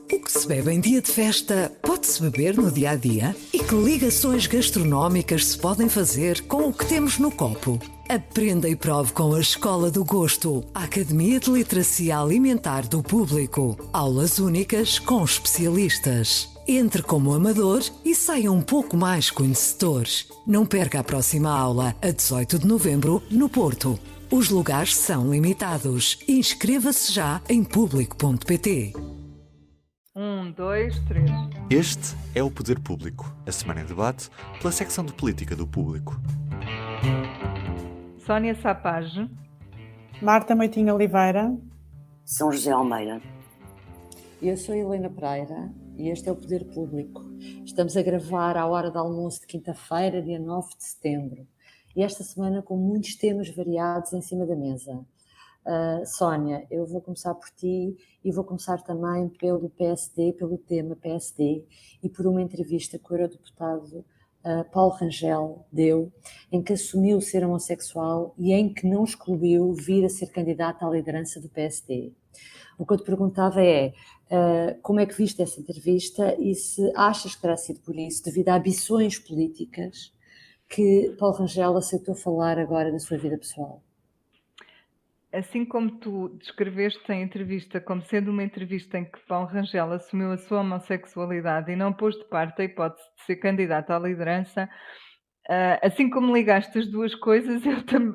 O que se bebe em dia de festa, pode-se beber no dia a dia? E que ligações gastronómicas se podem fazer com o que temos no copo? Aprenda e prove com a Escola do Gosto, a Academia de Literacia Alimentar do Público. Aulas únicas com especialistas. Entre como amador e saia um pouco mais conhecedor. Não perca a próxima aula, a 18 de novembro, no Porto. Os lugares são limitados. Inscreva-se já em público.pt. 1, 2, 3. Este é o Poder Público, a semana em debate pela secção de Política do Público. Sónia Sapage. Marta Moitinho Oliveira. São José Almeida. Eu sou Helena Pereira e este é o Poder Público. Estamos a gravar à hora do almoço de quinta-feira, dia 9 de setembro. E esta semana com muitos temas variados em cima da mesa. Sónia, eu vou começar por ti e vou começar também pelo PSD, pelo tema PSD e por uma entrevista que o eurodeputado Paulo Rangel deu, em que assumiu ser homossexual e em que não excluiu vir a ser candidato à liderança do PSD. O que eu te perguntava é, como é que viste essa entrevista e se achas que terá sido por isso, devido a ambições políticas, que Paulo Rangel aceitou falar agora da sua vida pessoal? Assim como tu descreveste a entrevista como sendo uma entrevista em que Paulo Rangel assumiu a sua homossexualidade e não pôs de parte a hipótese de ser candidato à liderança, assim como ligaste as duas coisas,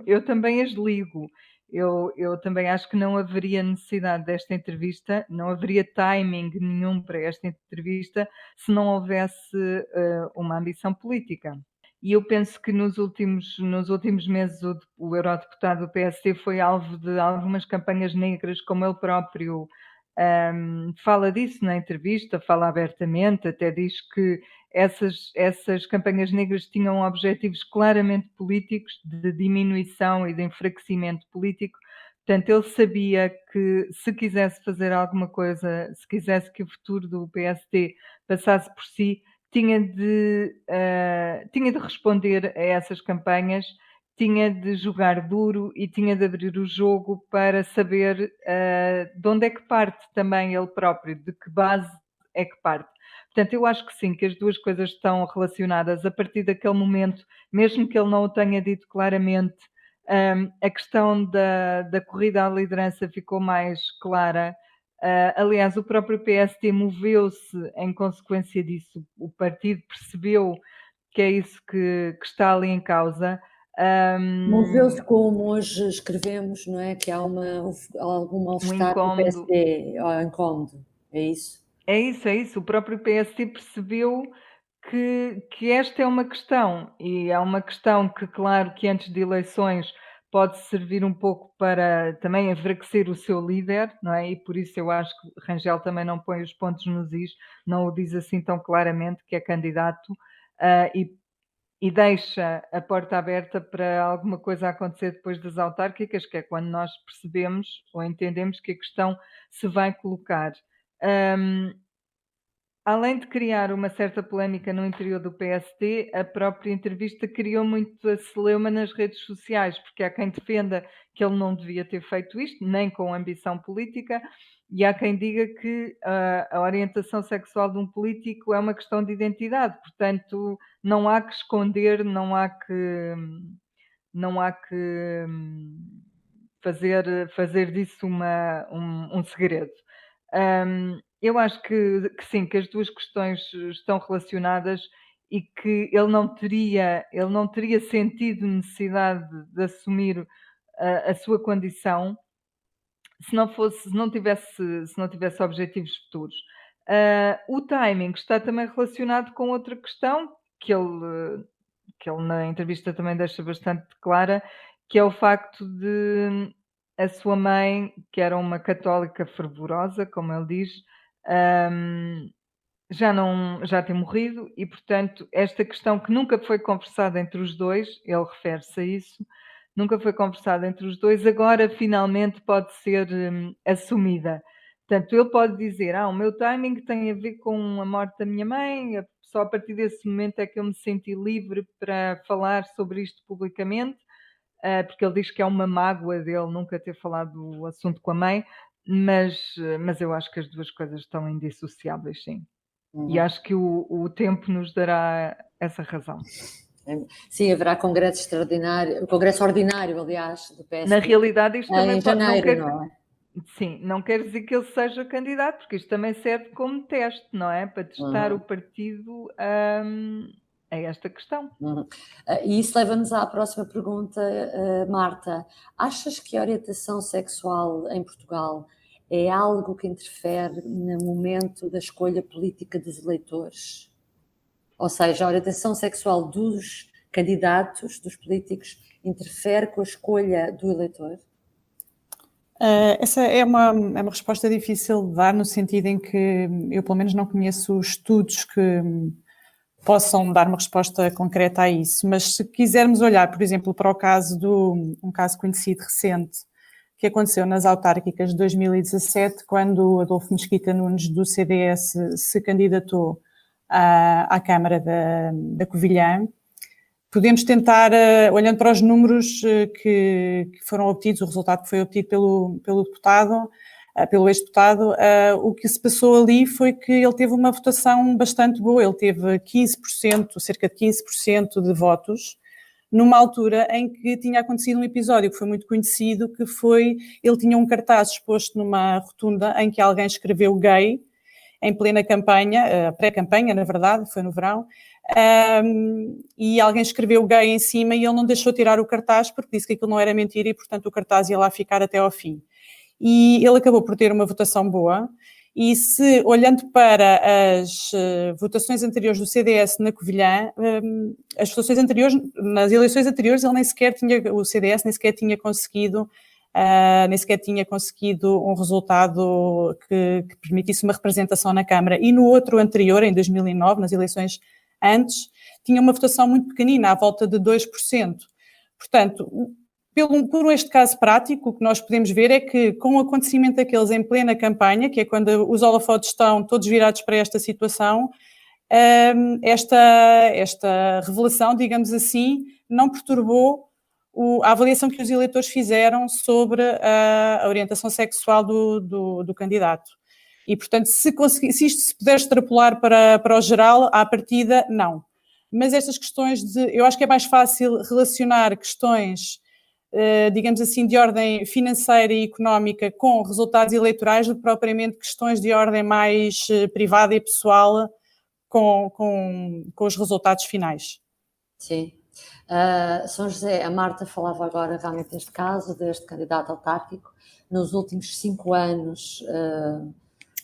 eu também as ligo. Eu também acho que não haveria necessidade desta entrevista, não haveria timing nenhum para esta entrevista se não houvesse uma ambição política. E eu penso que nos últimos meses o eurodeputado do PSD foi alvo de algumas campanhas negras, como ele próprio fala disso na entrevista, fala abertamente, até diz que essas campanhas negras tinham objetivos claramente políticos, de diminuição e de enfraquecimento político. Portanto, ele sabia que se quisesse fazer alguma coisa, se quisesse que o futuro do PSD passasse por si, tinha de responder a essas campanhas, tinha de jogar duro e tinha de abrir o jogo para saber de onde é que parte também ele próprio, de que base é que parte. Portanto, eu acho que sim, que as duas coisas estão relacionadas a partir daquele momento, mesmo que ele não o tenha dito claramente, a questão da corrida à liderança ficou mais clara. Aliás, o próprio PSD moveu-se em consequência disso. O partido percebeu que é isso que está ali em causa. Moveu-se como hoje escrevemos, não é? Que há algum mal-estar no incómodo. PSD, incómodo, é isso? É isso. O próprio PSD percebeu que esta é uma questão, e é uma questão que, claro, que antes de eleições pode servir um pouco para também enfraquecer o seu líder, não é? E por isso eu acho que Rangel também não põe os pontos nos is, não o diz assim tão claramente que é candidato, e deixa a porta aberta para alguma coisa acontecer depois das autárquicas, que é quando nós percebemos ou entendemos que a questão se vai colocar. Além de criar uma certa polémica no interior do PSD, a própria entrevista criou muita celeuma nas redes sociais, porque há quem defenda que ele não devia ter feito isto, nem com ambição política, e há quem diga que a orientação sexual de um político é uma questão de identidade, portanto, não há que esconder, não há que fazer disso um segredo. Eu acho que sim, que as duas questões estão relacionadas e que ele não teria sentido necessidade de assumir a sua condição se não tivesse objetivos futuros. O timing está também relacionado com outra questão que ele na entrevista também deixa bastante clara, que é o facto de a sua mãe, que era uma católica fervorosa, como ele diz, já ter morrido e, portanto, esta questão que nunca foi conversada entre os dois, ele refere-se a isso, nunca foi conversada entre os dois, agora finalmente pode ser assumida. Portanto, ele pode dizer, o meu timing tem a ver com a morte da minha mãe, só a partir desse momento é que eu me senti livre para falar sobre isto publicamente, porque ele diz que é uma mágoa dele nunca ter falado do assunto com a mãe. mas eu acho que as duas coisas estão indissociáveis, sim. E Uhum. acho que o tempo nos dará essa razão. Sim, haverá congresso extraordinário, o congresso ordinário, aliás, do Na PSD, realidade, isto também em não janeiro, quer, não é? sim, não quer dizer que ele seja candidato, porque isto também serve como teste, não é? Para testar o Uhum, partido a esta questão. uhum. E isso leva-nos à próxima pergunta, Marta. Achas que a orientação sexual em Portugal é algo que interfere no momento da escolha política dos eleitores? Ou seja, a orientação sexual dos candidatos, dos políticos, interfere com a escolha do eleitor? Essa é uma resposta difícil de dar, no sentido em que eu, pelo menos, não conheço estudos que possam dar uma resposta concreta a isso. Mas se quisermos olhar, por exemplo, para um caso conhecido recente, que aconteceu nas autárquicas de 2017, quando Adolfo Mesquita Nunes, do CDS, se candidatou à Câmara da Covilhã, podemos tentar, olhando para os números que foram obtidos, o resultado que foi obtido pelo deputado, pelo ex-deputado, o que se passou ali foi que ele teve uma votação bastante boa. Ele teve 15%, cerca de 15% de votos, numa altura em que tinha acontecido um episódio que foi muito conhecido, que foi, ele tinha um cartaz exposto numa rotunda em que alguém escreveu gay, em plena campanha, pré-campanha, na verdade, foi no verão, e alguém escreveu gay em cima e ele não deixou tirar o cartaz porque disse que aquilo não era mentira e, portanto, o cartaz ia lá ficar até ao fim. E ele acabou por ter uma votação boa. E se, olhando para as votações anteriores do CDS na Covilhã, as votações anteriores, nas eleições anteriores, ele nem sequer tinha, o CDS nem sequer tinha conseguido um resultado que permitisse uma representação na Câmara. E no outro anterior, em 2009, nas eleições antes, tinha uma votação muito pequenina, à volta de 2%. Portanto, por este caso prático, o que nós podemos ver é que, com o acontecimento daqueles em plena campanha, que é quando os holofotes estão todos virados para esta situação, esta revelação, digamos assim, não perturbou a avaliação que os eleitores fizeram sobre a orientação sexual do candidato. E, portanto, se isto se puder extrapolar para o geral, à partida, não. Mas estas questões eu acho que é mais fácil relacionar questões, digamos assim, de ordem financeira e económica com resultados eleitorais do que propriamente questões de ordem mais privada e pessoal com os resultados finais. Sim. São José, a Marta falava agora realmente deste caso, deste candidato autárquico. Nos últimos 5 anos,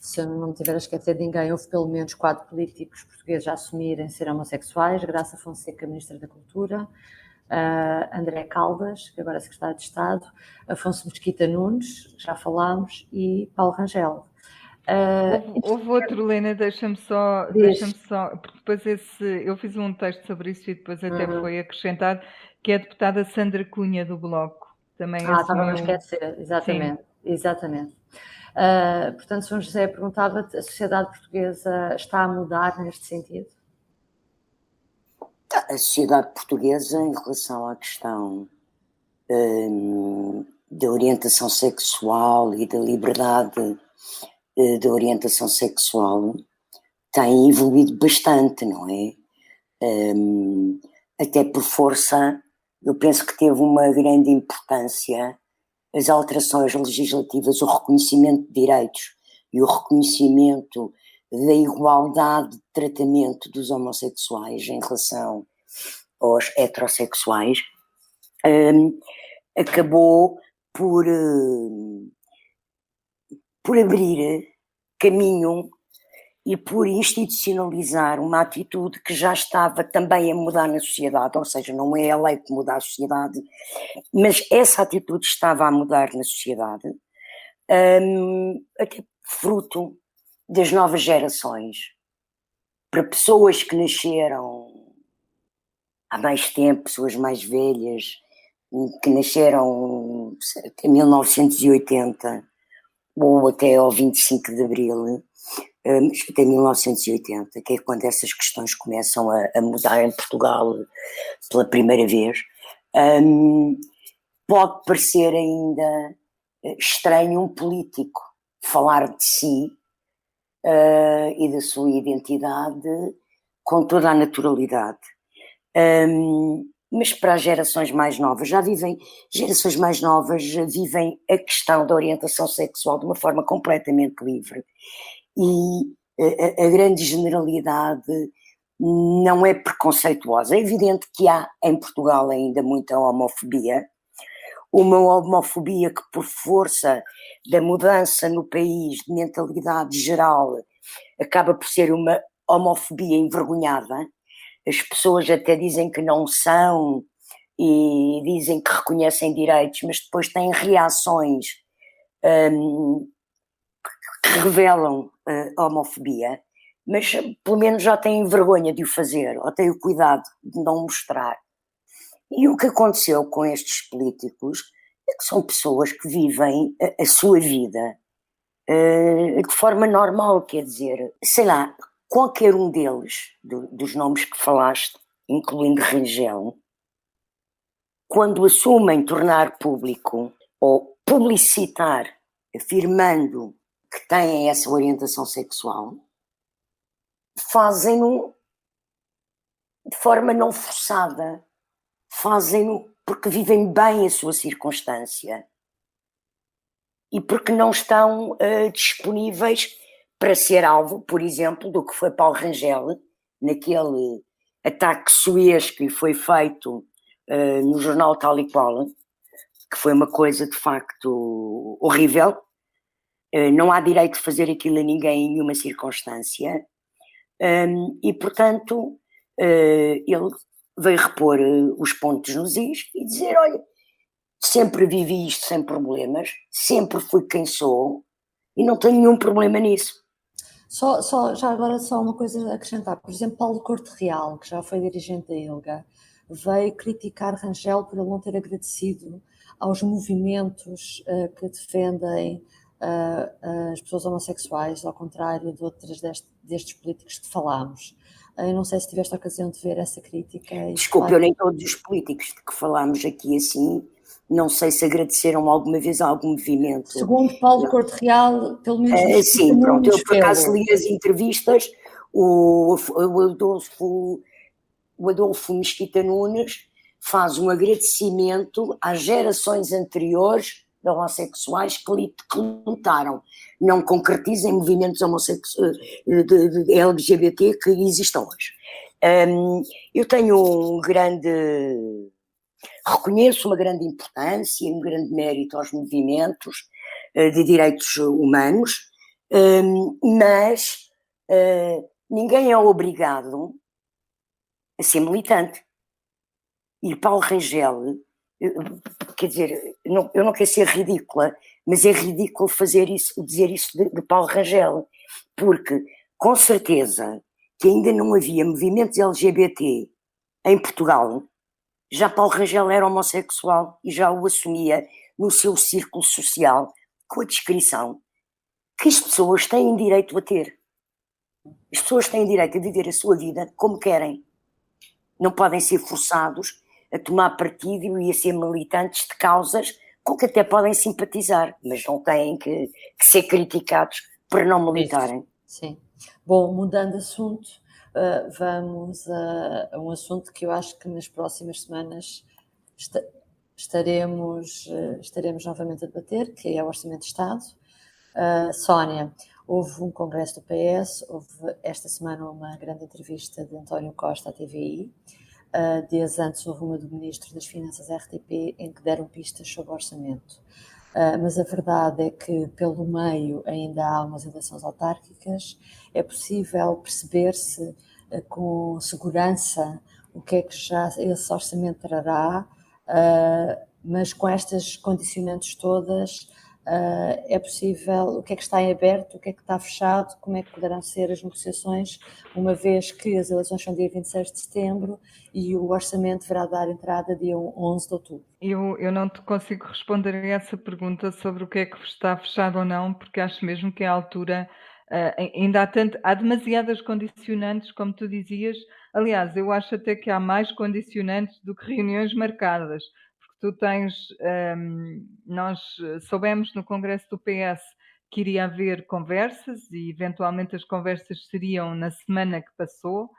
se eu não me tiver a esquecer de ninguém, houve pelo menos 4 políticos portugueses a assumirem ser homossexuais: Graça Fonseca, Ministra da Cultura, André Caldas, que agora é Secretário de Estado, Afonso Mesquita Nunes, já falámos, e Paulo Rangel. Houve outro, Helena, deixa-me só, porque depois eu fiz um texto sobre isso e depois até foi acrescentado, que é a deputada Sandra Cunha, do Bloco. Também Estava a assumiu. esquecer, exatamente. Sim. Exatamente. Portanto, São José perguntava-te, a sociedade portuguesa está a mudar neste sentido? A sociedade portuguesa, em relação à questão da orientação sexual e da liberdade da orientação sexual, tem evoluído bastante, não é? Até por força, eu penso que teve uma grande importância as alterações legislativas, o reconhecimento de direitos e o reconhecimento da igualdade de tratamento dos homossexuais em relação aos heterossexuais, acabou por abrir caminho e por institucionalizar uma atitude que já estava também a mudar na sociedade, ou seja, não é a lei que muda a sociedade, mas essa atitude estava a mudar na sociedade, até fruto das novas gerações. Para pessoas que nasceram há mais tempo, pessoas mais velhas, que nasceram em 1980 ou até ao 25 de Abril, até 1980, que é quando essas questões começam a mudar em Portugal pela primeira vez, pode parecer ainda estranho um político falar de si e da sua identidade com toda a naturalidade. Mas para as gerações mais novas, gerações mais novas vivem a questão da orientação sexual de uma forma completamente livre. E a grande generalidade não é preconceituosa. É evidente que há em Portugal ainda muita homofobia, uma homofobia que, por força da mudança no país de mentalidade geral, acaba por ser uma homofobia envergonhada. As pessoas até dizem que não são e dizem que reconhecem direitos, mas depois têm reações que revelam a homofobia, mas pelo menos já têm vergonha de o fazer, ou têm o cuidado de não mostrar. E o que aconteceu com estes políticos é que são pessoas que vivem a sua vida de forma normal, quer dizer, sei lá, qualquer um deles, dos nomes que falaste, incluindo Rangel, quando assumem tornar público ou publicitar, afirmando que têm essa orientação sexual, fazem-no de forma não forçada, fazem-no porque vivem bem a sua circunstância e porque não estão disponíveis para ser alvo, por exemplo, do que foi Paulo Rangel, naquele ataque suez que lhe foi feito no jornal Tal e Qual, que foi uma coisa de facto horrível. Não há direito de fazer aquilo a ninguém em nenhuma circunstância. E, portanto, ele veio repor os pontos nos is e dizer, olha, sempre vivi isto sem problemas, sempre fui quem sou e não tenho nenhum problema nisso. Já agora só uma coisa a acrescentar. Por exemplo, Paulo Corte Real, que já foi dirigente da ILGA, veio criticar Rangel por ele não ter agradecido aos movimentos que defendem as pessoas homossexuais, ao contrário de outros destes políticos que falámos. Eu não sei se tiveste a ocasião de ver essa crítica. Desculpe, eu nem todos os políticos de que falámos aqui assim, não sei se agradeceram alguma vez a algum movimento. Segundo Paulo Corte Real, pelo menos... sim, pronto, eu por acaso li as entrevistas, o Adolfo Mesquita Nunes faz um agradecimento às gerações anteriores de homossexuais que lutaram, não concretizem movimentos de LGBT que existam hoje. Eu tenho reconheço uma grande importância e um grande mérito aos movimentos de direitos humanos, mas ninguém é obrigado a ser militante. E Paulo Rangel, quer dizer, eu não quero ser ridícula, mas é ridículo dizer isso de Paulo Rangel, porque com certeza que ainda não havia movimentos LGBT em Portugal, já Paulo Rangel era homossexual e já o assumia no seu círculo social, com a descrição que as pessoas têm direito a ter. As pessoas têm direito a viver a sua vida como querem. Não podem ser forçados a tomar partido e a ser militantes de causas com que até podem simpatizar, mas não têm que ser criticados por não militarem. Sim. Bom, mudando de assunto, vamos a um assunto que eu acho que nas próximas semanas estaremos novamente a debater, que é o Orçamento de Estado. Sónia, houve um congresso do PS, houve esta semana uma grande entrevista de António Costa à TVI. Dias antes houve uma do Ministro das Finanças RTP em que deram pistas sobre o orçamento. Mas a verdade é que pelo meio ainda há umas eleições autárquicas, é possível perceber-se com segurança o que é que já esse orçamento trará, mas com estas condicionantes todas é possível, o que é que está em aberto, o que é que está fechado, como é que poderão ser as negociações, uma vez que as eleições são dia 26 de setembro e o orçamento deverá dar entrada dia 11 de outubro. Eu não te consigo responder a essa pergunta sobre o que é que está fechado ou não, porque acho mesmo que à altura ainda há demasiadas condicionantes, como tu dizias. Aliás, eu acho até que há mais condicionantes do que reuniões marcadas. Tu tens, nós soubemos no Congresso do PS que iria haver conversas e eventualmente as conversas seriam na semana que passou.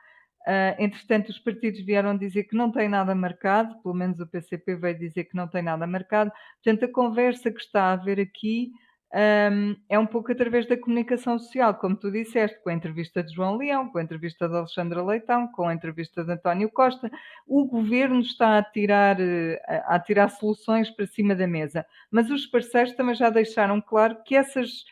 Entretanto, os partidos vieram dizer que não tem nada marcado, pelo menos o PCP veio dizer que não tem nada marcado. Portanto, a conversa que está a haver aqui é um pouco através da comunicação social, como tu disseste, com a entrevista de João Leão, com a entrevista de Alexandra Leitão, com a entrevista de António Costa. O governo está a tirar soluções para cima da mesa, mas os parceiros também já deixaram claro que essas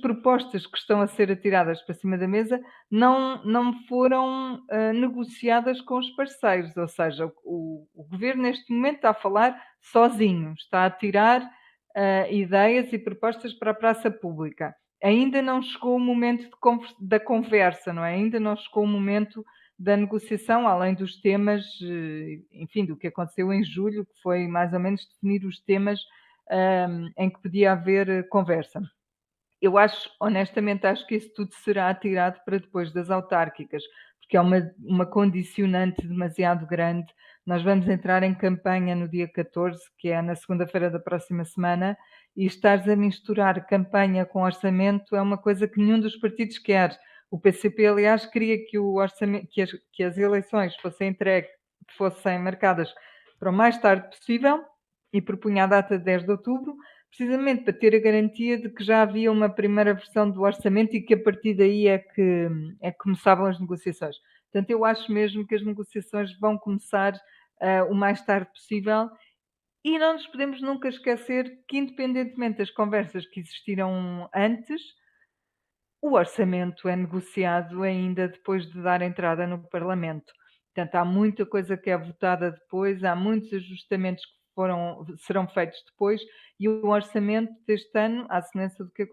propostas que estão a ser atiradas para cima da mesa não foram negociadas com os parceiros, ou seja, o governo neste momento está a falar sozinho, está a tirar ideias e propostas para a praça pública. Ainda não chegou o momento da conversa, não é? Ainda não chegou o momento da negociação, além dos temas, enfim, do que aconteceu em julho, que foi mais ou menos definir os temas em que podia haver conversa. Eu honestamente, acho que isso tudo será atirado para depois das autárquicas, porque é uma condicionante demasiado grande. Nós vamos entrar em campanha no dia 14, que é na segunda-feira da próxima semana, e estares a misturar campanha com orçamento é uma coisa que nenhum dos partidos quer. O PCP, aliás, queria que o orçamento, que as eleições fossem marcadas para o mais tarde possível, e propunha a data de 10 de outubro, precisamente para ter a garantia de que já havia uma primeira versão do orçamento e que a partir daí é que começavam as negociações. Portanto, eu acho mesmo que as negociações vão começar o mais tarde possível e não nos podemos nunca esquecer que, independentemente das conversas que existiram antes, o orçamento é negociado ainda depois de dar entrada no Parlamento. Portanto, há muita coisa que é votada depois, há muitos ajustamentos que serão feitos depois, e o orçamento deste ano, à semelhança do que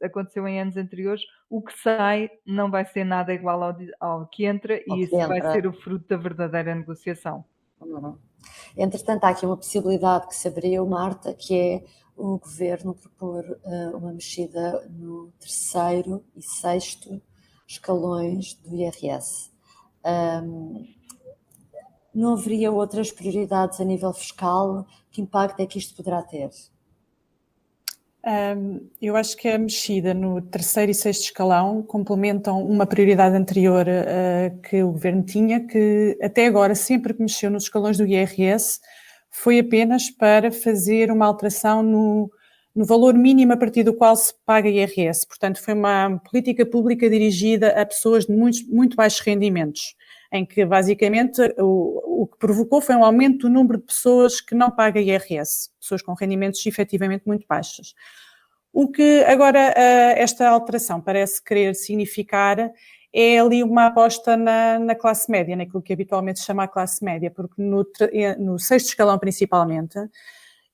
aconteceu em anos anteriores, o que sai não vai ser nada igual ao que entra, e isso vai ser o fruto da verdadeira negociação. Entretanto, há aqui uma possibilidade que se abriu, Marta, que é o governo propor uma mexida no 3º e 6º escalões do IRS. Não haveria outras prioridades a nível fiscal? Que impacto é que isto poderá ter? Eu acho que a mexida no 3º e 6º escalão complementam uma prioridade anterior que o governo tinha, que até agora, sempre que mexeu nos escalões do IRS, foi apenas para fazer uma alteração no valor mínimo a partir do qual se paga IRS. Portanto, foi uma política pública dirigida a pessoas de muito baixos rendimentos, em que basicamente o que provocou foi um aumento do número de pessoas que não pagam IRS, pessoas com rendimentos efetivamente muito baixos. O que agora esta alteração parece querer significar é ali uma aposta na classe média, naquilo que habitualmente se chama a classe média, porque no 6º escalão principalmente,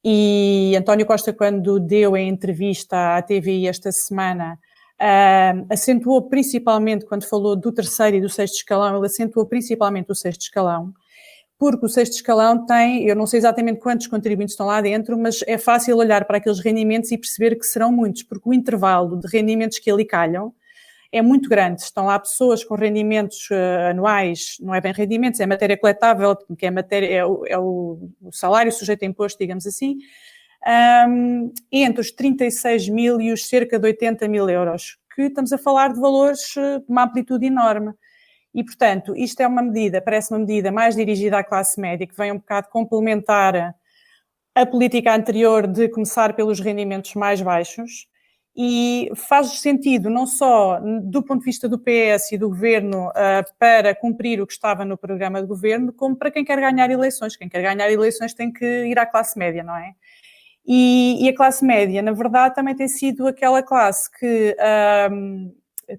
e António Costa, quando deu a entrevista à TVI esta semana, acentuou principalmente, quando falou do 3º e do 6º escalão, ele acentuou principalmente o 6º escalão, porque o 6º escalão tem, eu não sei exatamente quantos contribuintes estão lá dentro, mas é fácil olhar para aqueles rendimentos e perceber que serão muitos, porque o intervalo de rendimentos que ali calham é muito grande. Estão lá pessoas com rendimentos anuais, não é bem rendimentos, é matéria coletável, que é o salário sujeito a imposto, digamos assim, entre os 36 mil e os cerca de 80 mil euros, que estamos a falar de valores de uma amplitude enorme. E, portanto, isto é uma medida, parece uma medida mais dirigida à classe média, que vem um bocado complementar a política anterior de começar pelos rendimentos mais baixos, e faz sentido não só do ponto de vista do PS e do Governo para cumprir o que estava no programa de Governo, como para quem quer ganhar eleições. Quem quer ganhar eleições tem que ir à classe média, não é? E a classe média, na verdade, também tem sido aquela classe que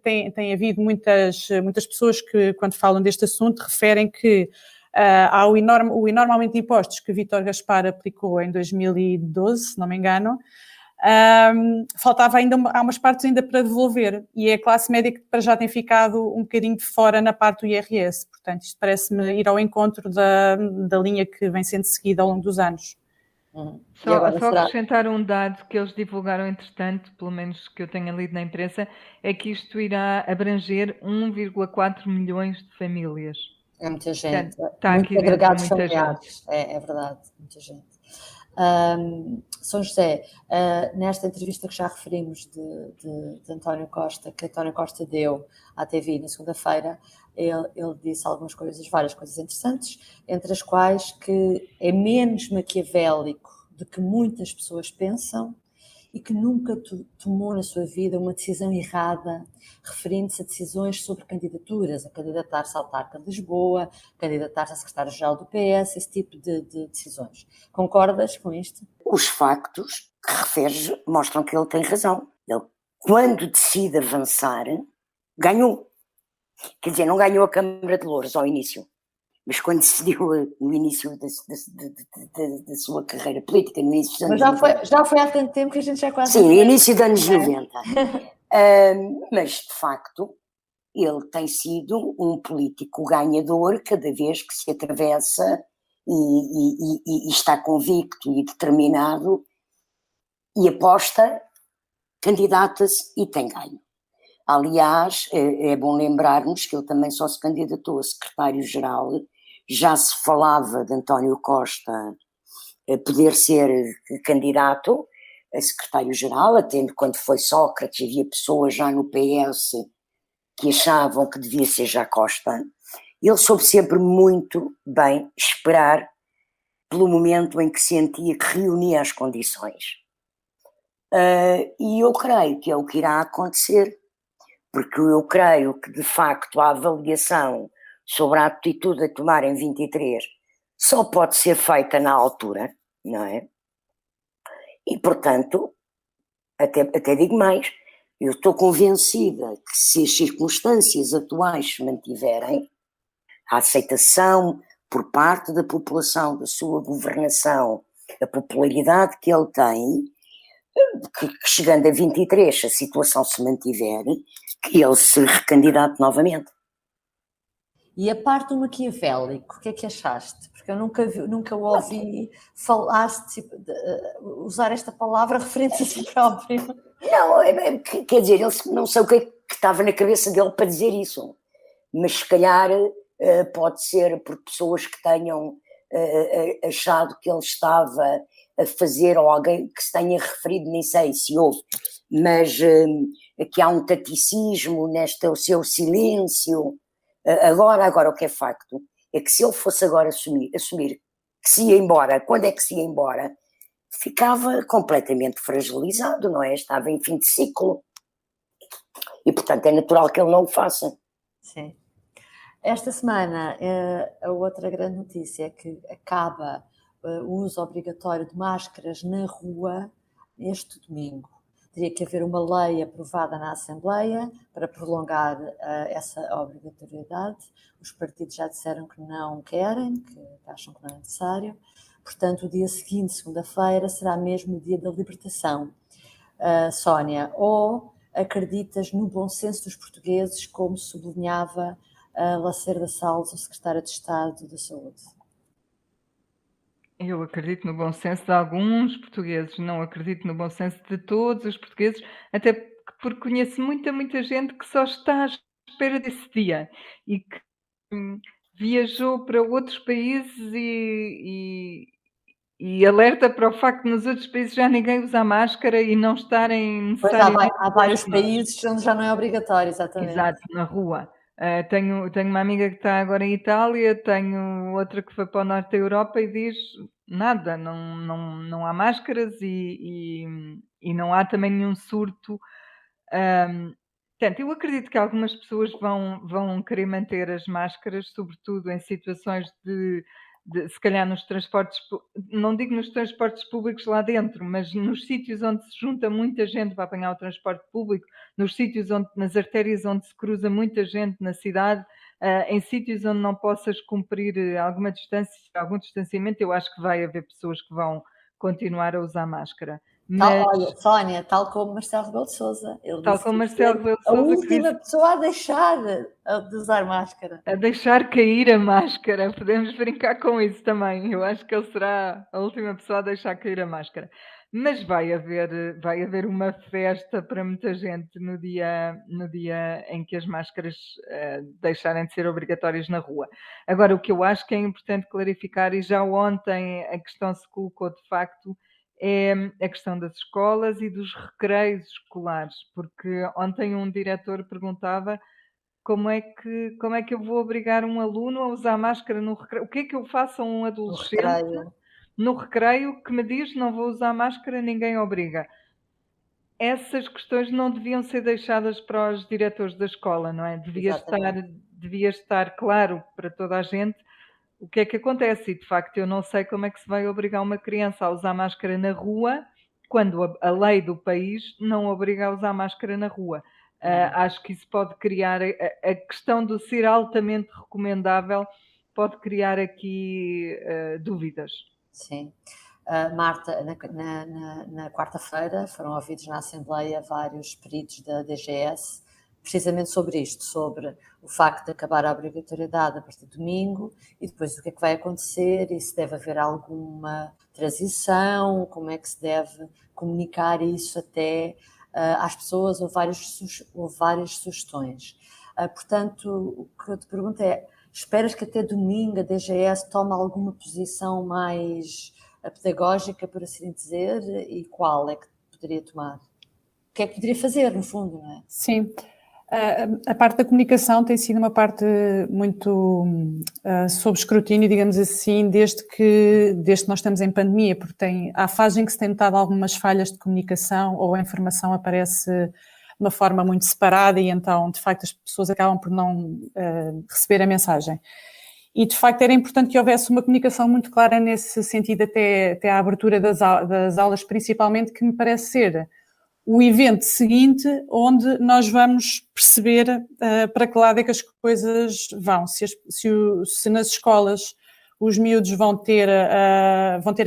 tem havido muitas pessoas que, quando falam deste assunto, referem que há o enorme aumento de impostos que Vítor Gaspar aplicou em 2012, se não me engano. Faltava ainda, há umas partes ainda para devolver, e é a classe média que para já tem ficado um bocadinho de fora na parte do IRS. Portanto, isto parece-me ir ao encontro da linha que vem sendo seguida ao longo dos anos. Só acrescentar um dado que eles divulgaram, entretanto, pelo menos que eu tenha lido na imprensa, é que isto irá abranger 1,4 milhões de famílias. É muita gente. Está aqui dentro muita gente. É verdade, muita gente. São José, nesta entrevista que já referimos de António Costa, que António Costa deu à TV na segunda-feira, ele disse algumas coisas, várias coisas interessantes, entre as quais que é menos maquiavélico do que muitas pessoas pensam e que nunca tomou na sua vida uma decisão errada, referindo-se a decisões sobre candidaturas, a candidatar-se à autarca de Lisboa, candidatar-se a secretário-geral do PS, esse tipo de decisões. Concordas com isto? Os factos que referes mostram que ele tem razão. Ele, quando decide avançar, ganhou. Quer dizer, não ganhou a Câmara de Louros ao início, mas quando decidiu no início da sua carreira política, no início dos anos Mas já foi há tanto tempo que a gente já quase... Sim, no início dos anos 90. Mas, de facto, ele tem sido um político ganhador cada vez que se atravessa e está convicto e determinado e aposta, candidata-se e tem ganho. Aliás, é bom lembrarmos que ele também só se candidatou a secretário-geral, já se falava de António Costa poder ser candidato a secretário-geral, até quando foi Sócrates havia pessoas já no PS que achavam que devia ser já Costa. Ele soube sempre muito bem esperar pelo momento em que sentia que reunia as condições. E eu creio que é o que irá acontecer, porque eu creio que, de facto, a avaliação sobre a atitude a tomar em 23 só pode ser feita na altura, não é? E, portanto, até digo mais, eu estou convencida que se as circunstâncias atuais se mantiverem, a aceitação por parte da população da sua governação, a popularidade que ele tem, que chegando a 23, se a situação se mantiver, que ele se recandidate novamente. E a parte do maquiavélico, o que é que achaste? Porque eu nunca ouvi falar-se, usar esta palavra referente a si próprio. Não, quer dizer, não sei o que é que estava na cabeça dele para dizer isso, mas se calhar pode ser por pessoas que tenham achado que ele estava a fazer, ou alguém que se tenha referido, nem sei se houve, mas que há um taticismo o seu silêncio. Agora o que é facto é que se ele fosse agora assumir que se ia embora, quando é que se ia embora, ficava completamente fragilizado, não é? Estava em fim de ciclo. E, portanto, é natural que ele não o faça. Sim. Esta semana, a outra grande notícia é que acaba o uso obrigatório de máscaras na rua este domingo. Teria que haver uma lei aprovada na Assembleia para prolongar essa obrigatoriedade. Os partidos já disseram que não querem, que acham que não é necessário. Portanto, o dia seguinte, segunda-feira, será mesmo o dia da libertação. Sónia, ou acreditas no bom senso dos portugueses, como sublinhava Lacerda Salles, o secretário de Estado da Saúde? Eu acredito no bom senso de alguns portugueses, não acredito no bom senso de todos os portugueses, até porque conheço muita gente que só está à espera desse dia e que viajou para outros países e alerta para o facto de nos outros países já ninguém usa máscara e não estarem necessariamente... Há vários países onde já não é obrigatório, exatamente. Exato, na rua. Tenho uma amiga que está agora em Itália, tenho outra que foi para o norte da Europa e diz nada, não há máscaras e não há também nenhum surto. Portanto, eu acredito que algumas pessoas vão querer manter as máscaras, sobretudo em situações de se calhar nos transportes, não digo nos transportes públicos lá dentro, mas nos sítios onde se junta muita gente para apanhar o transporte público, nos sítios nas artérias onde se cruza muita gente na cidade, em sítios onde não possas cumprir algum distanciamento, eu acho que vai haver pessoas que vão continuar a usar máscara. Mas... Olha, Sónia, tal como Marcelo Rebelo de Sousa. Ele tal como Marcelo Rebelo de Sousa, a última pessoa a deixar de usar máscara. A deixar cair a máscara. Podemos brincar com isso também. Eu acho que ele será a última pessoa a deixar cair a máscara. Mas vai haver uma festa para muita gente no dia em que as máscaras, deixarem de ser obrigatórias na rua. Agora, o que eu acho que é importante clarificar, e já ontem a questão se colocou de facto, é a questão das escolas e dos recreios escolares, porque ontem um diretor perguntava como é que eu vou obrigar um aluno a usar máscara no recreio? O que é que eu faço a um No adolescente recreio. no recreio que me diz: "Não vou usar máscara, ninguém obriga"? Essas questões não deviam ser deixadas para os diretores da escola, não é? Exatamente. Devia estar claro para toda a gente o que é que acontece e, de facto, eu não sei como é que se vai obrigar uma criança a usar máscara na rua, quando a lei do país não obriga a usar máscara na rua. Acho que isso pode criar a questão do ser altamente recomendável pode criar aqui, dúvidas. Sim. Marta, na quarta-feira foram ouvidos na Assembleia vários peritos da DGS, precisamente sobre isto, sobre o facto de acabar a obrigatoriedade a partir de domingo e depois o que é que vai acontecer e se deve haver alguma transição, como é que se deve comunicar isso até às pessoas, ou várias sugestões. Portanto, o que eu te pergunto é, esperas que até domingo a DGS tome alguma posição mais pedagógica, por assim dizer, e qual é que poderia tomar? O que é que poderia fazer, no fundo, não é? Sim. A parte da comunicação tem sido uma parte muito sob escrutínio, digamos assim, desde que nós estamos em pandemia, porque há fase em que se tem notado algumas falhas de comunicação ou a informação aparece de uma forma muito separada e então, de facto, as pessoas acabam por não receber a mensagem. E, de facto, era importante que houvesse uma comunicação muito clara nesse sentido até a abertura das aulas, principalmente, que me parece ser o evento seguinte onde nós vamos perceber para que lado é que as coisas vão. Se nas escolas os miúdos vão ter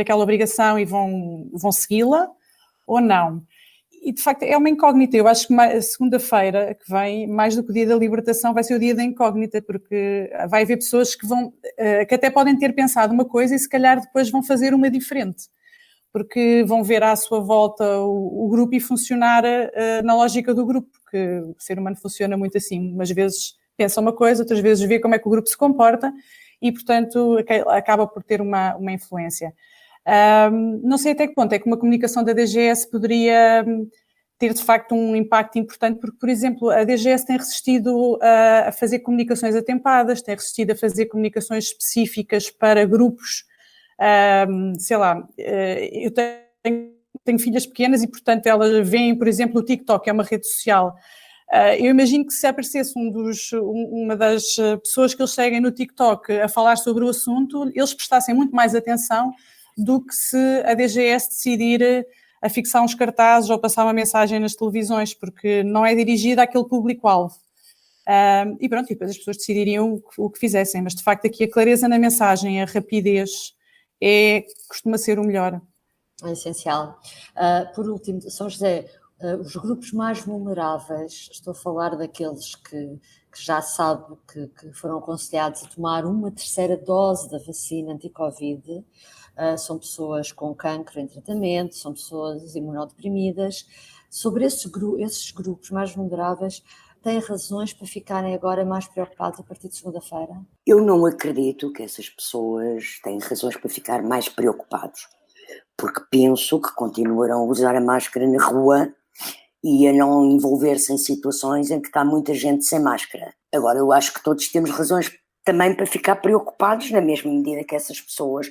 aquela obrigação e vão segui-la ou não. E, de facto, é uma incógnita. Eu acho que a segunda-feira que vem, mais do que o dia da libertação, vai ser o dia da incógnita, porque vai haver pessoas que até podem ter pensado uma coisa e se calhar depois vão fazer uma diferente, porque vão ver à sua volta o grupo e funcionar na lógica do grupo, porque o ser humano funciona muito assim. Umas vezes pensa uma coisa, outras vezes vê como é que o grupo se comporta e, portanto, acaba por ter uma influência. Não sei até que ponto é que uma comunicação da DGS poderia ter, de facto, um impacto importante, porque, por exemplo, a DGS tem resistido a fazer comunicações atempadas, tem resistido a fazer comunicações específicas para grupos. Sei lá, eu tenho filhas pequenas e, portanto, elas veem, por exemplo, o TikTok, é uma rede social. Eu imagino que se aparecesse uma das pessoas que eles seguem no TikTok a falar sobre o assunto, eles prestassem muito mais atenção do que se a DGS decidir a fixar uns cartazes ou passar uma mensagem nas televisões, porque não é dirigida àquele público-alvo. E pronto, e depois as pessoas decidiriam o que fizessem, mas de facto aqui a clareza na mensagem, a rapidez costuma ser o melhor. É essencial. Por último, São José, os grupos mais vulneráveis, estou a falar daqueles que já sabe que foram aconselhados a tomar uma terceira dose da vacina anti-Covid, são pessoas com cancro em tratamento, são pessoas imunodeprimidas. Sobre esses grupos mais vulneráveis, têm razões para ficarem agora mais preocupados a partir de segunda-feira? Eu não acredito que essas pessoas têm razões para ficar mais preocupados, porque penso que continuarão a usar a máscara na rua e a não envolver-se em situações em que está muita gente sem máscara. Agora, eu acho que todos temos razões também para ficar preocupados, na mesma medida que essas pessoas,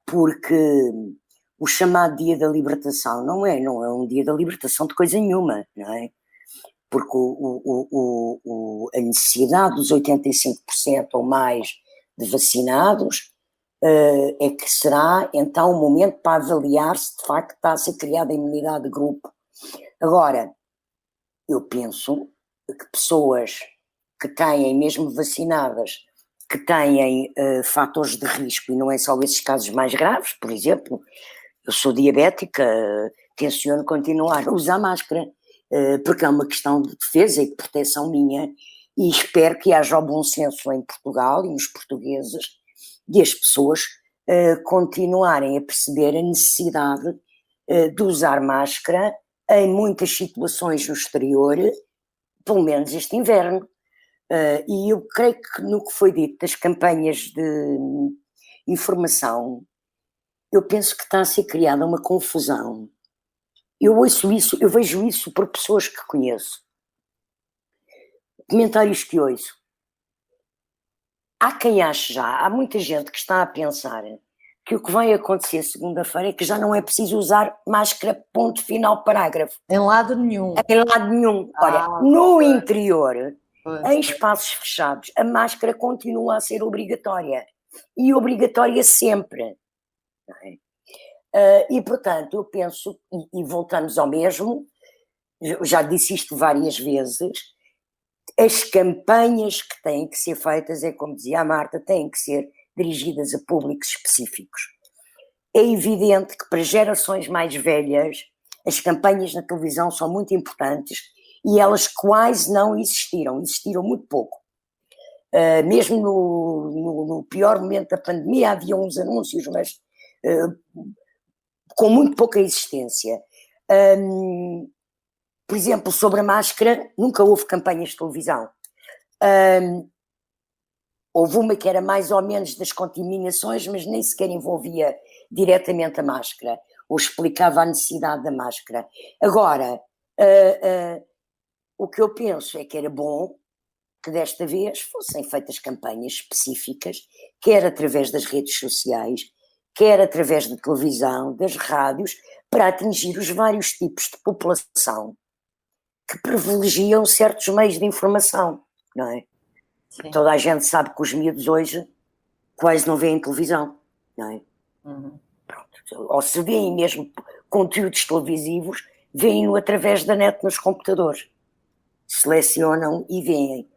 porque o chamado Dia da Libertação não é um dia da libertação de coisa nenhuma, não é? Porque a necessidade dos 85% ou mais de vacinados é que será então o momento para avaliar se de facto está a ser criada a imunidade de grupo. Agora, eu penso que pessoas que têm, mesmo vacinadas, que têm fatores de risco, e não é só esses casos mais graves, por exemplo, eu sou diabética, tenciono continuar a usar máscara, porque é uma questão de defesa e de proteção minha, e espero que haja o bom senso em Portugal e nos portugueses de as pessoas continuarem a perceber a necessidade de usar máscara em muitas situações no exterior, pelo menos este inverno. E eu creio que no que foi dito das campanhas de informação, eu penso que está a ser criada uma confusão. Eu ouço isso, eu vejo isso por pessoas que conheço. Comentários que ouço. Há quem ache já, há muita gente que está a pensar que o que vai acontecer segunda-feira é que já não é preciso usar máscara, ponto final, parágrafo. Em lado nenhum. Em lado nenhum. Olha, no interior, Pois. em espaços fechados, a máscara continua a ser obrigatória. E obrigatória sempre. Não é? E, portanto, eu penso, e voltamos ao mesmo, eu já disse isto várias vezes, as campanhas que têm que ser feitas, é como dizia a Marta, têm que ser dirigidas a públicos específicos. É evidente que para gerações mais velhas as campanhas na televisão são muito importantes e elas quase não existiram muito pouco. Mesmo no pior momento da pandemia havia uns anúncios, mas com muito pouca existência. Por exemplo, sobre a máscara, nunca houve campanhas de televisão. Houve uma que era mais ou menos das contaminações, mas nem sequer envolvia diretamente a máscara, ou explicava a necessidade da máscara. Agora, o que eu penso é que era bom que desta vez fossem feitas campanhas específicas, quer através das redes sociais, quer através da televisão, das rádios, para atingir os vários tipos de população que privilegiam certos meios de informação, não é? Sim. Toda a gente sabe que os miúdos hoje quase não veem televisão, não é? Uhum. Pronto. Ou se veem mesmo conteúdos televisivos, veem-no através da net nos computadores. Selecionam e veem.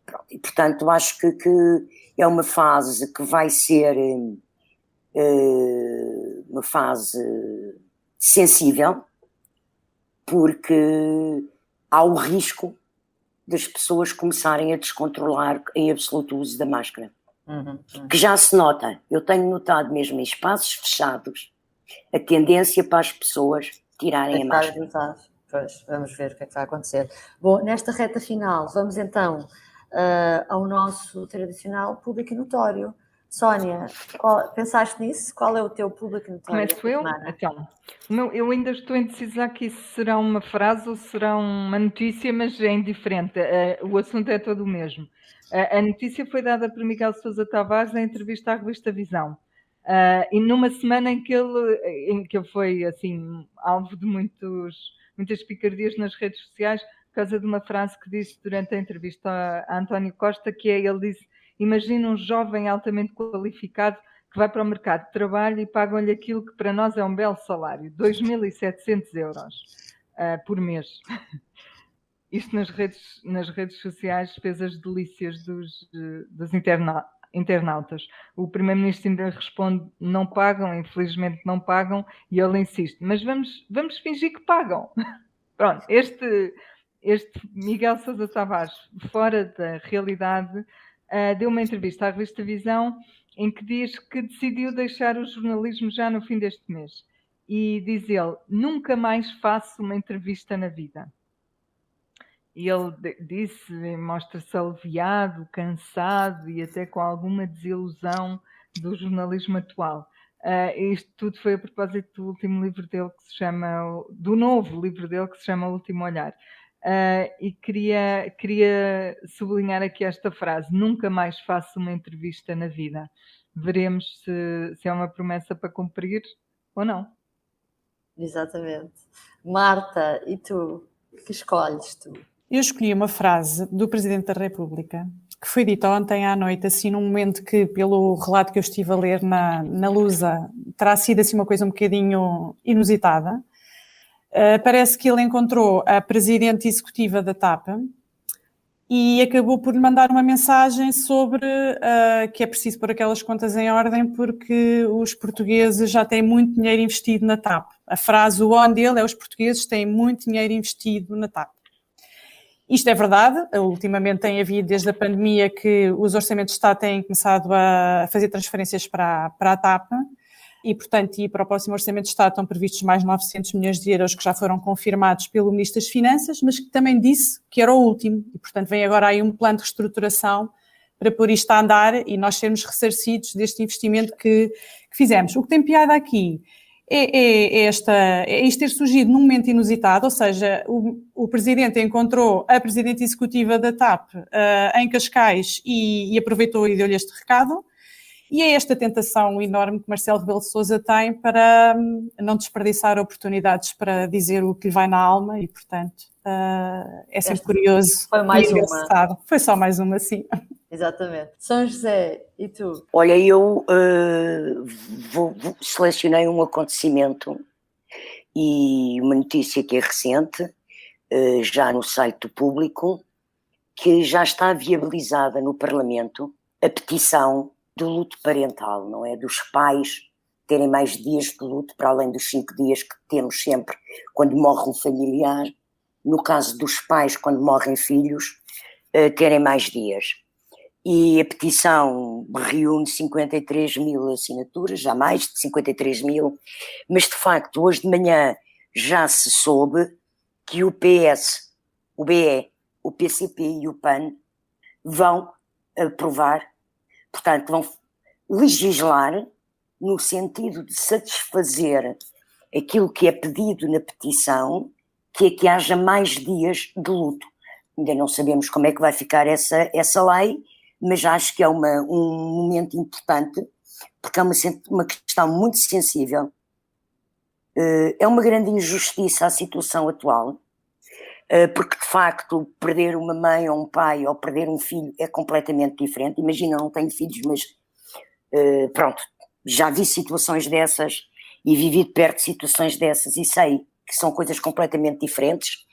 Pronto. E, portanto, acho que é uma fase que vai ser uma fase sensível, porque há o risco das pessoas começarem a descontrolar em absoluto o uso da máscara. Que já se nota. Eu tenho notado mesmo em espaços fechados a tendência para as pessoas tirarem a máscara. Pois, vamos ver o que é que vai acontecer. Bom, nesta reta final, vamos então ao nosso tradicional público notório. Sónia, pensaste nisso? Qual é o teu público notório? Começo eu? Então, eu ainda estou indecisa aqui se será uma frase ou será uma notícia, mas é indiferente. O assunto é todo o mesmo. A notícia foi dada por Miguel Sousa Tavares em entrevista à revista Visão. E numa semana em que ele foi assim, alvo de muitas picardias nas redes sociais, por causa de uma frase que disse durante a entrevista a António Costa, que ele disse: imagina um jovem altamente qualificado que vai para o mercado de trabalho e pagam-lhe aquilo que para nós é um belo salário, 2.700 euros por mês. Isto nas redes sociais fez as delícias dos internautas. O primeiro-ministro ainda responde: não pagam, infelizmente não pagam, e ele insiste: mas vamos fingir que pagam. Pronto, este Miguel Sousa Tavares, fora da realidade, deu uma entrevista à revista Visão em que diz que decidiu deixar o jornalismo já no fim deste mês. E diz ele: nunca mais faço uma entrevista na vida. E ele disse, mostra-se aliviado, cansado e até com alguma desilusão do jornalismo atual. Isto tudo foi a propósito do último livro dele do novo livro dele que se chama O Último Olhar. E queria sublinhar aqui esta frase: nunca mais faço uma entrevista na vida. Veremos se é uma promessa para cumprir ou não. Exatamente. Marta, e tu? Que escolhes tu? Eu escolhi uma frase do Presidente da República que foi dita ontem à noite, assim num momento que, pelo relato que eu estive a ler na Lusa, terá sido assim uma coisa um bocadinho inusitada. Parece que ele encontrou a Presidente Executiva da TAP e acabou por lhe mandar uma mensagem sobre que é preciso pôr aquelas contas em ordem porque os portugueses já têm muito dinheiro investido na TAP. A frase, o on dele é: os portugueses têm muito dinheiro investido na TAP. Isto é verdade, ultimamente tem havido, desde a pandemia, que os orçamentos de Estado têm começado a fazer transferências para a TAP, e, portanto, e para o próximo Orçamento de Estado estão previstos mais 900 milhões de euros que já foram confirmados pelo Ministro das Finanças, mas que também disse que era o último. E, portanto, vem agora aí um plano de reestruturação para pôr isto a andar e nós sermos ressarcidos deste investimento que fizemos. O que tem piada aqui é isto ter surgido num momento inusitado, ou seja, o Presidente encontrou a Presidente Executiva da TAP em Cascais e aproveitou e deu-lhe este recado. E é esta tentação enorme que Marcelo Rebelo de Sousa tem para não desperdiçar oportunidades para dizer o que lhe vai na alma e, portanto, é sempre curioso. Foi mais e engraçado. Foi só mais uma, sim. Exatamente. São José, e tu? Olha, eu selecionei um acontecimento e uma notícia que é recente, já no site do Público, que já está viabilizada no Parlamento a petição do luto parental, não é? Dos pais terem mais dias de luto, para além dos 5 dias que temos sempre quando morre um familiar. No caso dos pais, quando morrem filhos, terem mais dias. E a petição reúne 53 mil assinaturas, já mais de 53 mil, mas de facto hoje de manhã já se soube que o PS, o BE, o PCP e o PAN vão aprovar, portanto vão legislar no sentido de satisfazer aquilo que é pedido na petição, que é que haja mais dias de luto. Ainda não sabemos como é que vai ficar essa lei, mas acho que é um momento importante, porque é uma questão muito sensível. É uma grande injustiça a situação atual, porque de facto perder uma mãe ou um pai ou perder um filho é completamente diferente. Imagina, não tenho filhos, mas pronto, já vi situações dessas e vivi de perto situações dessas e sei que são coisas completamente diferentes,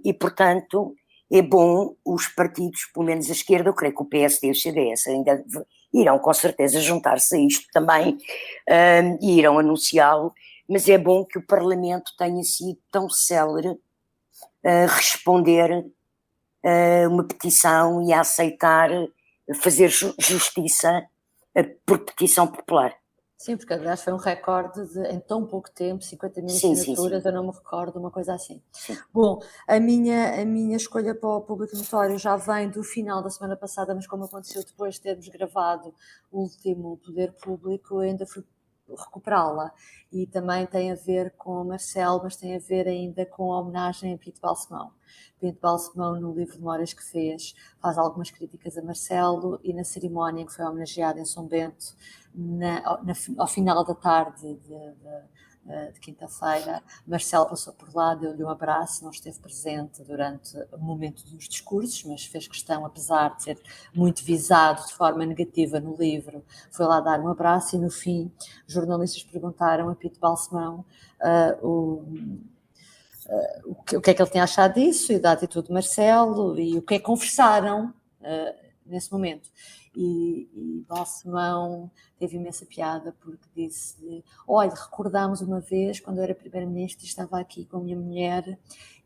e portanto é bom os partidos, pelo menos a esquerda, eu creio que o PSD e o CDS ainda irão com certeza juntar-se a isto também, e irão anunciá-lo, mas é bom que o Parlamento tenha sido tão célere a responder a uma petição e a aceitar fazer justiça por petição popular. Sim, porque aliás foi um recorde em tão pouco tempo, 50 mil Sim, assinaturas, sim. eu não me recordo, uma coisa assim. Sim. Bom, a minha escolha para o Público Notório já vem do final da semana passada, mas como aconteceu depois de termos gravado o último Poder Público, eu ainda fui recuperá-la. E também tem a ver com o Marcelo, mas tem a ver ainda com a homenagem a Pinto Balsemão. Pinto Balsemão, no livro de memórias que fez, faz algumas críticas a Marcelo, e na cerimónia em que foi homenageado em São Bento, ao final da tarde de quinta-feira, Marcelo passou por lá, deu-lhe um abraço, não esteve presente durante o momento dos discursos, mas fez questão, apesar de ser muito visado de forma negativa no livro, foi lá dar um abraço. E no fim, jornalistas perguntaram a Pinto Balsemão o que é que ele tinha achado disso e da atitude de Marcelo e o que é que conversaram nesse momento. E Balsemão teve imensa piada porque disse: olha, recordámos uma vez quando eu era primeiro-ministro e estava aqui com a minha mulher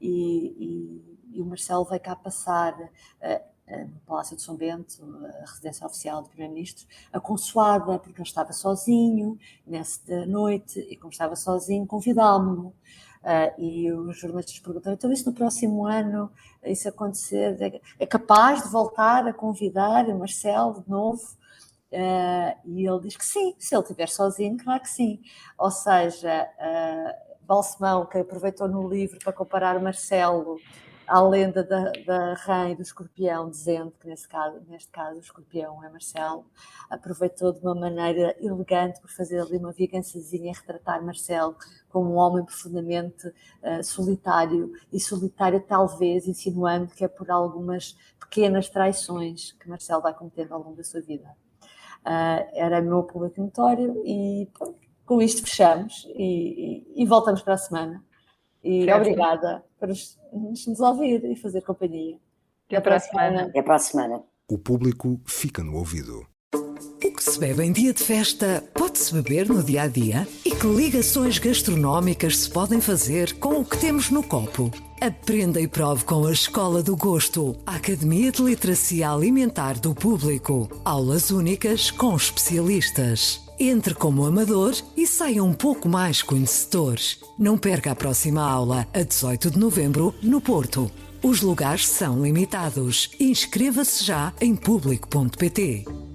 e o Marcelo veio cá passar no Palácio de São Bento, a residência oficial do primeiro-ministro, a consoada, porque ele estava sozinho nessa noite, e como estava sozinho, convidámo-lo. E os jornalistas perguntaram: então isso no próximo ano, isso acontecer, é capaz de voltar a convidar o Marcelo de novo? E ele diz que sim, se ele estiver sozinho, claro que sim. Ou seja, Balsemão, que aproveitou no livro para comparar o Marcelo à lenda da rã e do escorpião, dizendo que neste caso o escorpião é Marcelo, aproveitou de uma maneira elegante por fazer ali uma vingançazinha e retratar Marcelo como um homem profundamente solitário, e solitário talvez insinuando que é por algumas pequenas traições que Marcelo vai cometendo ao longo da sua vida. Era o meu Público Notório e com isto fechamos e voltamos para a semana. E certo. Obrigada por nos ouvir e fazer companhia. Até para a semana. Até para a semana. O Público fica no ouvido. O que se bebe em dia de festa pode pode-se beber no dia-a-dia e que ligações gastronómicas se podem fazer com o que temos no copo. Aprenda e prove com a Escola do Gosto, a Academia de Literacia Alimentar do Público. Aulas únicas com especialistas. Entre como amador e saia um pouco mais conhecedor. Não perca a próxima aula, a 18 de novembro, no Porto. Os lugares são limitados. Inscreva-se já em público.pt.